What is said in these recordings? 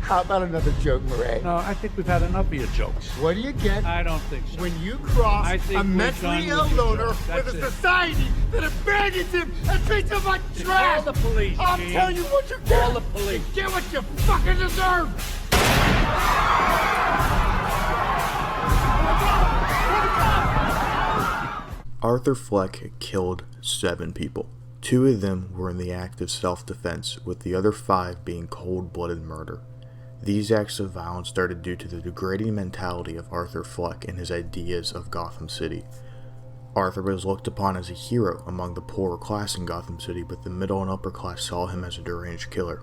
How about another joke, Murray? No, I think we've had enough of your jokes. What do you get I don't think so. when you cross I think a we're mentally done ill with your loner jokes. with That's a it. society that abandons him and treats him like trash? Call the police, I'm Gene. telling you what you get. Call the police. You get what you fucking deserve. Arthur Fleck had killed 7 people. 2 of them were in the act of self-defense, with the other 5 being cold-blooded murder. These acts of violence started due to the degrading mentality of Arthur Fleck and his ideas of Gotham City. Arthur was looked upon as a hero among the poorer class in Gotham City, but the middle and upper class saw him as a deranged killer.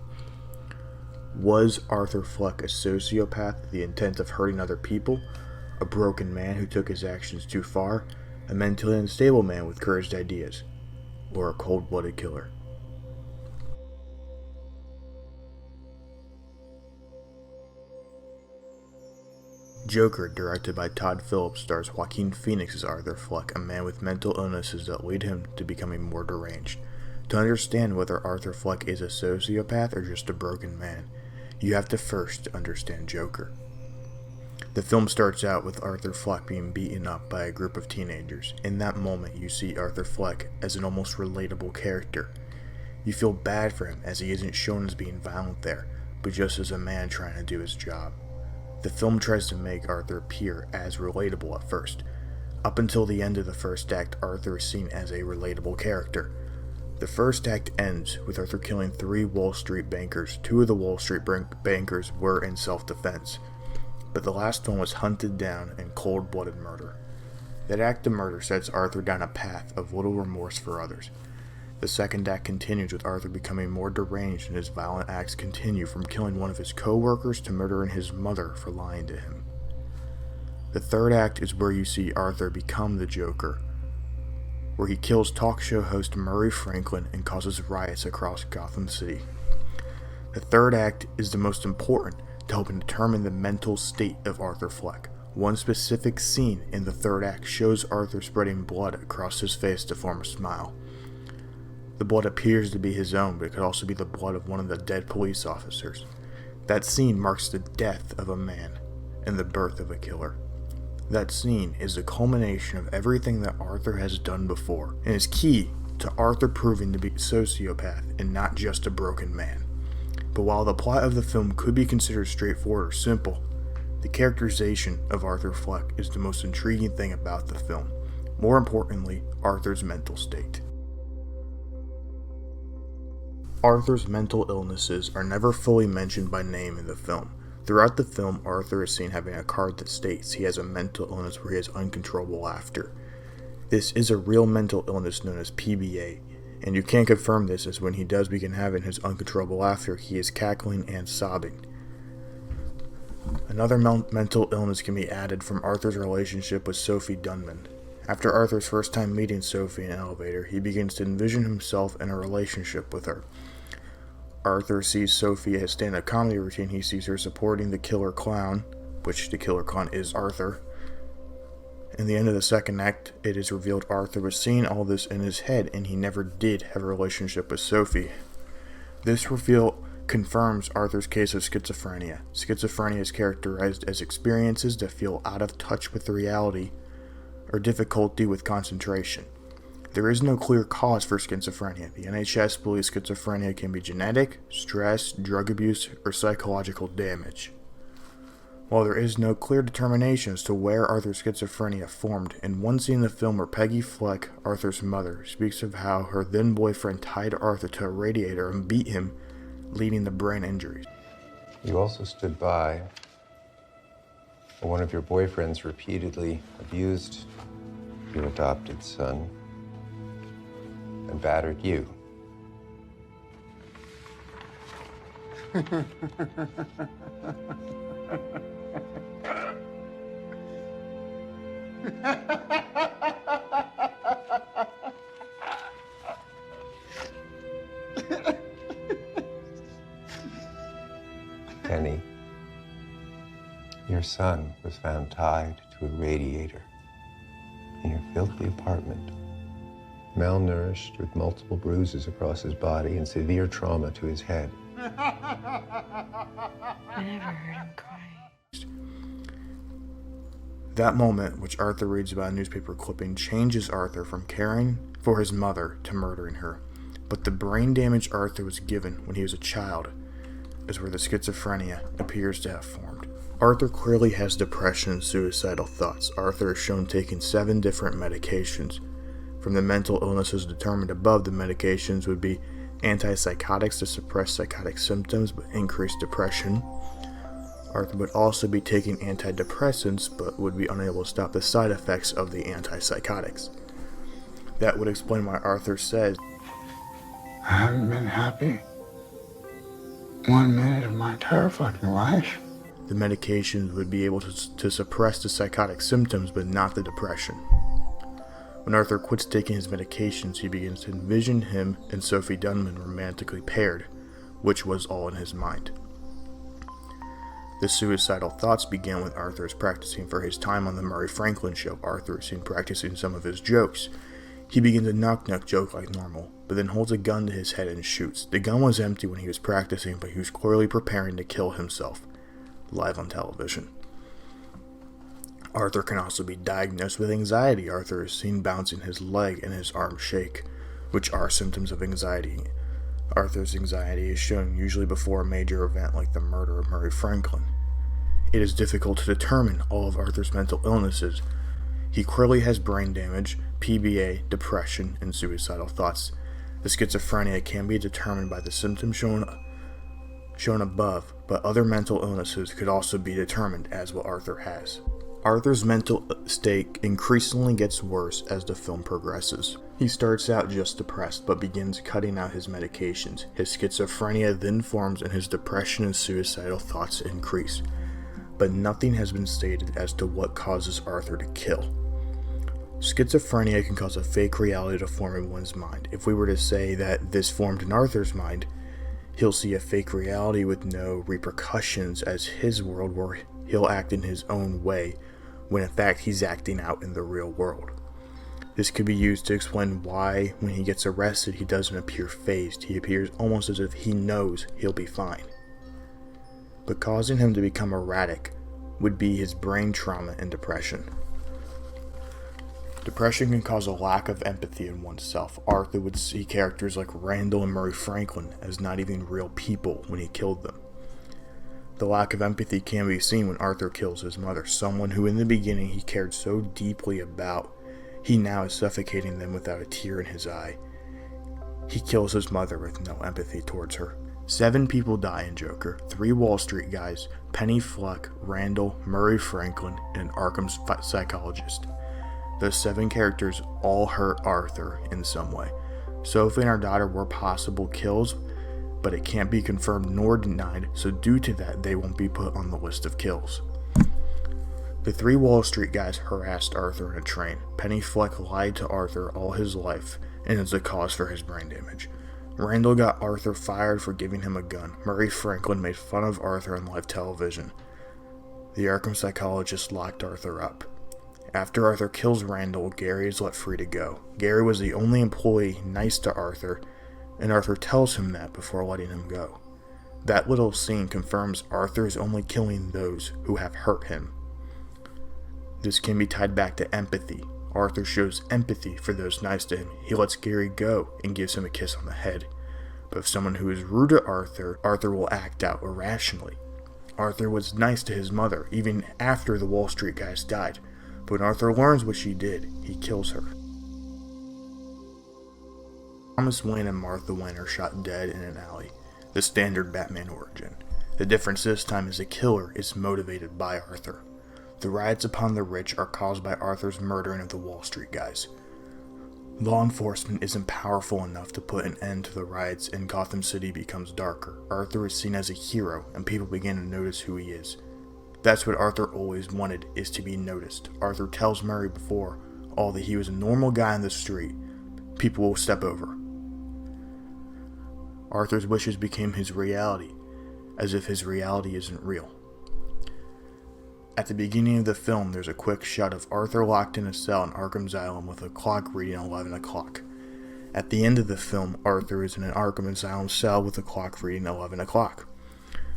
Was Arthur Fleck a sociopath with the intent of hurting other people? A broken man who took his actions too far? A mentally unstable man with cursed ideas? Or a cold-blooded killer? Joker, directed by Todd Phillips, stars Joaquin Phoenix as Arthur Fleck, a man with mental illnesses that lead him to becoming more deranged. To understand whether Arthur Fleck is a sociopath or just a broken man, you have to first understand Joker. The film starts out with Arthur Fleck being beaten up by a group of teenagers. In that moment, you see Arthur Fleck as an almost relatable character. You feel bad for him as he isn't shown as being violent there, but just as a man trying to do his job. The film tries to make Arthur appear as relatable at first. Up until the end of the first act, Arthur is seen as a relatable character. The first act ends with Arthur killing 3 Wall Street bankers. 2 of the Wall Street bankers were in self-defense, but the last one was hunted down in cold-blooded murder. That act of murder sets Arthur down a path of little remorse for others. The second act continues with Arthur becoming more deranged, and his violent acts continue from killing one of his co-workers to murdering his mother for lying to him. The third act is where you see Arthur become the Joker, where he kills talk show host Murray Franklin and causes riots across Gotham City. The third act is the most important to help determine the mental state of Arthur Fleck. One specific scene in the third act shows Arthur spreading blood across his face to form a smile. The blood appears to be his own, but it could also be the blood of one of the dead police officers. That scene marks the death of a man and the birth of a killer. That scene is the culmination of everything that Arthur has done before, and is key to Arthur proving to be a sociopath and not just a broken man. But while the plot of the film could be considered straightforward or simple, the characterization of Arthur Fleck is the most intriguing thing about the film. More importantly, Arthur's mental state. Arthur's mental illnesses are never fully mentioned by name in the film. Throughout the film, Arthur is seen having a card that states he has a mental illness where he has uncontrollable laughter. This is a real mental illness known as PBA, and you can confirm this as when he does begin having his uncontrollable laughter, he is cackling and sobbing. Another mental illness can be added from Arthur's relationship with Sophie Dunman. After Arthur's first time meeting Sophie in an elevator, he begins to envision himself in a relationship with her. Arthur sees Sophie as stand-up comedy routine. He sees her supporting the killer clown, which the killer clown is Arthur. In the end of the second act, it is revealed Arthur was seeing all this in his head, and he never did have a relationship with Sophie. This reveal confirms Arthur's case of schizophrenia. Schizophrenia is characterized as experiences that feel out of touch with the reality or difficulty with concentration. There is no clear cause for schizophrenia. The NHS believes schizophrenia can be genetic, stress, drug abuse, or psychological damage. While there is no clear determination as to where Arthur's schizophrenia formed, in one scene in the film where Peggy Fleck, Arthur's mother, speaks of how her then boyfriend tied Arthur to a radiator and beat him, leading to brain injuries. You also stood by when one of your boyfriends repeatedly abused your adopted son and battered you. Penny, your son was found tied to a radiator in your filthy apartment, malnourished with multiple bruises across his body and severe trauma to his head. I never heard him cry. That moment, which Arthur reads about in a newspaper clipping, changes Arthur from caring for his mother to murdering her. But the brain damage Arthur was given when he was a child is where the schizophrenia appears to have formed. Arthur clearly has depression and suicidal thoughts. Arthur is shown taking 7 different medications. From the mental illnesses determined above, the medications would be antipsychotics to suppress psychotic symptoms but increase depression. Arthur would also be taking antidepressants but would be unable to stop the side effects of the antipsychotics. That would explain why Arthur says, I haven't been happy 1 minute of my entire fucking life. the medications would be able to suppress the psychotic symptoms but not the depression. When Arthur quits taking his medications, he begins to envision him and Sophie Dunman romantically paired, which was all in his mind. The suicidal thoughts began with Arthur's practicing for his time on the Murray Franklin show. Arthur is seen practicing some of his jokes. He begins a knock-knock joke like normal, but then holds a gun to his head and shoots. The gun was empty when he was practicing, but he was clearly preparing to kill himself, live on television. Arthur can also be diagnosed with anxiety. Arthur is seen bouncing his leg and his arm shake, which are symptoms of anxiety. Arthur's anxiety is shown usually before a major event like the murder of Murray Franklin. It is difficult to determine all of Arthur's mental illnesses. He clearly has brain damage, PBA, depression, and suicidal thoughts. The schizophrenia can be determined by the symptoms shown above, but other mental illnesses could also be determined as what Arthur has. Arthur's mental state increasingly gets worse as the film progresses. He starts out just depressed, but begins cutting out his medications. His schizophrenia then forms and his depression and suicidal thoughts increase. But nothing has been stated as to what causes Arthur to kill. Schizophrenia can cause a fake reality to form in one's mind. If we were to say that this formed in Arthur's mind, he'll see a fake reality with no repercussions as his world where he'll act in his own way, when in fact he's acting out in the real world. This could be used to explain why when he gets arrested he doesn't appear fazed. He appears almost as if he knows he'll be fine. But causing him to become erratic would be his brain trauma and depression. Depression can cause a lack of empathy in oneself. Arthur would see characters like Randall and Murray Franklin as not even real people when he killed them. The lack of empathy can be seen when Arthur kills his mother, someone who in the beginning he cared so deeply about. He now is suffocating them without a tear in his eye. He kills his mother with no empathy towards her. 7 people die in Joker, 3 Wall Street guys, Penny Fleck, Randall, Murray Franklin, and Arkham's psychologist. Those 7 characters all hurt Arthur in some way. Sophie and our daughter were possible kills, but it can't be confirmed nor denied, so due to that, they won't be put on the list of kills. The 3 Wall Street guys harassed Arthur in a train. Penny Fleck lied to Arthur all his life, and is the cause for his brain damage. Randall got Arthur fired for giving him a gun. Murray Franklin made fun of Arthur on live television. The Arkham psychologist locked Arthur up. After Arthur kills Randall, Gary is let free to go. Gary was the only employee nice to Arthur, and Arthur tells him that before letting him go. That little scene confirms Arthur is only killing those who have hurt him. This can be tied back to empathy. Arthur shows empathy for those nice to him. He lets Gary go and gives him a kiss on the head. But if someone who is rude to Arthur, Arthur will act out irrationally. Arthur was nice to his mother, even after the Wall Street guys died. But when Arthur learns what she did, he kills her. Thomas Wayne and Martha Wayne are shot dead in an alley. The standard Batman origin. The difference this time is the killer is motivated by Arthur. The riots upon the rich are caused by Arthur's murdering of the Wall Street guys. Law enforcement isn't powerful enough to put an end to the riots and Gotham City becomes darker. Arthur is seen as a hero and people begin to notice who he is. That's what Arthur always wanted, is to be noticed. Arthur tells Murray before all that he was a normal guy on the street. People will step over. Arthur's wishes became his reality, as if his reality isn't real. At the beginning of the film, there's a quick shot of Arthur locked in a cell in Arkham Asylum with a clock reading 11 o'clock. At the end of the film, Arthur is in an Arkham Asylum cell with the clock reading 11 o'clock.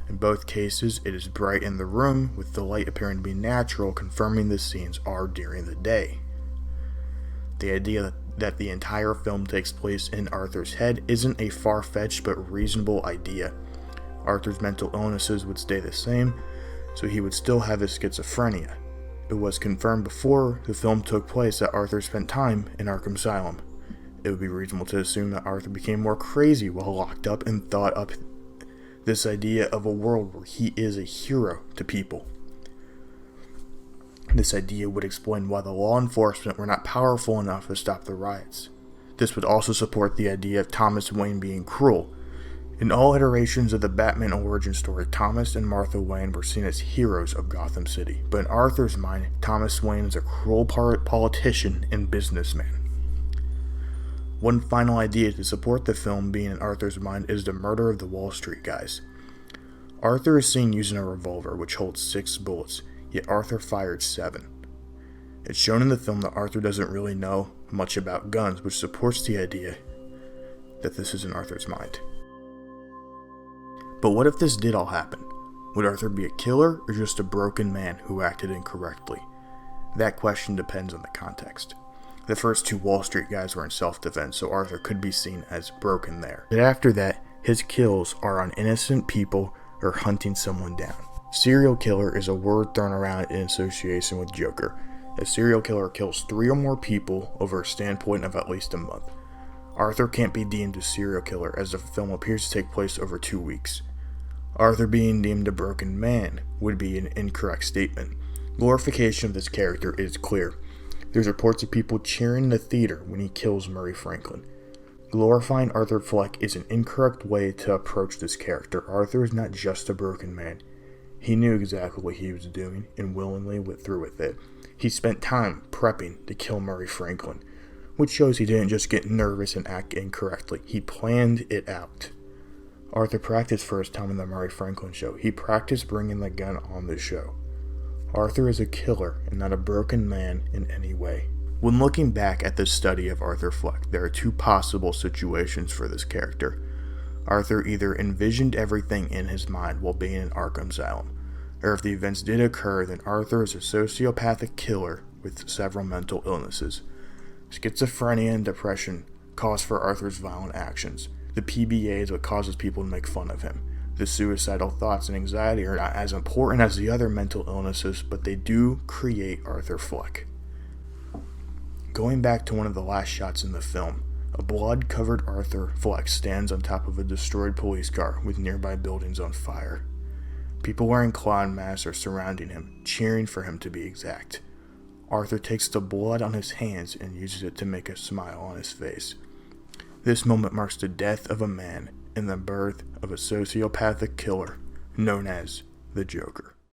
In both cases, it is bright in the room, with the light appearing to be natural, confirming the scenes are during the day. The idea that the entire film takes place in Arthur's head isn't a far-fetched but reasonable idea. Arthur's mental illnesses would stay the same, so he would still have his schizophrenia. It was confirmed before the film took place that Arthur spent time in Arkham Asylum. It would be reasonable to assume that Arthur became more crazy while locked up and thought up this idea of a world where he is a hero to people. This idea would explain why the law enforcement were not powerful enough to stop the riots. This would also support the idea of Thomas Wayne being cruel. In all iterations of the Batman origin story, Thomas and Martha Wayne were seen as heroes of Gotham City, but in Arthur's mind, Thomas Wayne is a cruel politician and businessman. One final idea to support the film being in Arthur's mind is the murder of the Wall Street guys. Arthur is seen using a revolver which holds 6 bullets, yet Arthur fired 7. It's shown in the film that Arthur doesn't really know much about guns, which supports the idea that this is in Arthur's mind. But what if this did all happen? Would Arthur be a killer or just a broken man who acted incorrectly? That question depends on the context. The first 2 Wall Street guys were in self-defense, so Arthur could be seen as broken there. But after that, his kills are on innocent people or hunting someone down. Serial killer is a word thrown around in association with Joker. A serial killer kills 3 or more people over a standpoint of at least a month. Arthur can't be deemed a serial killer as the film appears to take place over 2 weeks. Arthur being deemed a broken man would be an incorrect statement. Glorification of this character is clear. There's reports of people cheering in the theater when he kills Murray Franklin. Glorifying Arthur Fleck is an incorrect way to approach this character. Arthur is not just a broken man. He knew exactly what he was doing and willingly went through with it. He spent time prepping to kill Murray Franklin, which shows he didn't just get nervous and act incorrectly. He planned it out. Arthur practiced for his time in the Murray Franklin show. He practiced bringing the gun on the show. Arthur is a killer and not a broken man in any way. When looking back at this study of Arthur Fleck, there are 2 possible situations for this character. Arthur either envisioned everything in his mind while being in Arkham Asylum, or if the events did occur, then Arthur is a sociopathic killer with several mental illnesses. Schizophrenia and depression cause for Arthur's violent actions. The PBA is what causes people to make fun of him. The suicidal thoughts and anxiety are not as important as the other mental illnesses, but they do create Arthur Fleck. Going back to one of the last shots in the film, a blood-covered Arthur Fleck stands on top of a destroyed police car with nearby buildings on fire. People wearing clown masks are surrounding him, cheering for him to be exact. Arthur takes the blood on his hands and uses it to make a smile on his face. This moment marks the death of a man and the birth of a sociopathic killer known as the Joker.